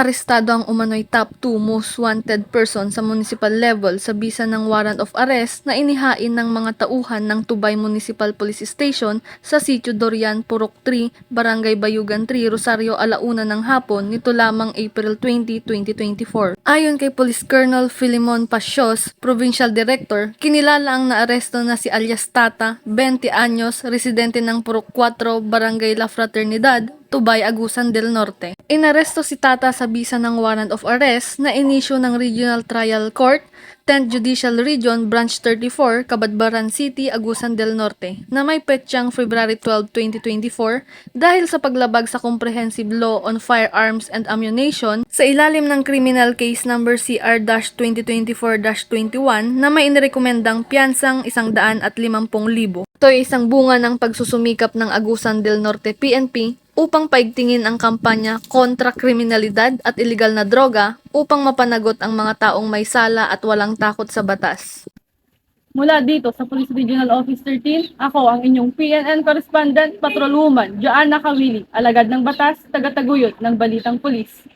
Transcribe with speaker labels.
Speaker 1: Arestado ang umano'y top 2 most wanted person sa municipal level sa bisa ng warrant of arrest na inihain ng mga tauhan ng Tubay Municipal Police Station sa Sitio Dorian, Purok 3, Barangay Bayugan 3, Rosario, alauna ng hapon nito lamang April 20, 2024. Ayon kay Police Colonel Filimon Pasios, Provincial Director, kinilala ang naaresto na si alias Tata, 20 anyos, residente ng Purok 4, Barangay La Fraternidad, Tubay, Agusan del Norte. Inaresto si Tata sa bisa ng warrant of arrest na inisyu ng Regional Trial Court, 10th Judicial Region, Branch 34, Cabadbaran City, Agusan del Norte, na may petsang February 12, 2024 dahil sa paglabag sa Comprehensive Law on Firearms and Ammunition sa ilalim ng Criminal Case Number CR-2024-21 na may inirekomendang piyansang 150,000. Ito ay isang bunga ng pagsusumikap ng Agusan del Norte PNP upang paigtingin ang kampanya kontra kriminalidad at ilegal na droga upang mapanagot ang mga taong may sala at walang takot sa batas.
Speaker 2: Mula dito sa Police Regional Office 13, ako ang inyong PNN Correspondent Patrolwoman Joanna Kawili, alagad ng batas, taga-taguyod ng Balitang Pulis.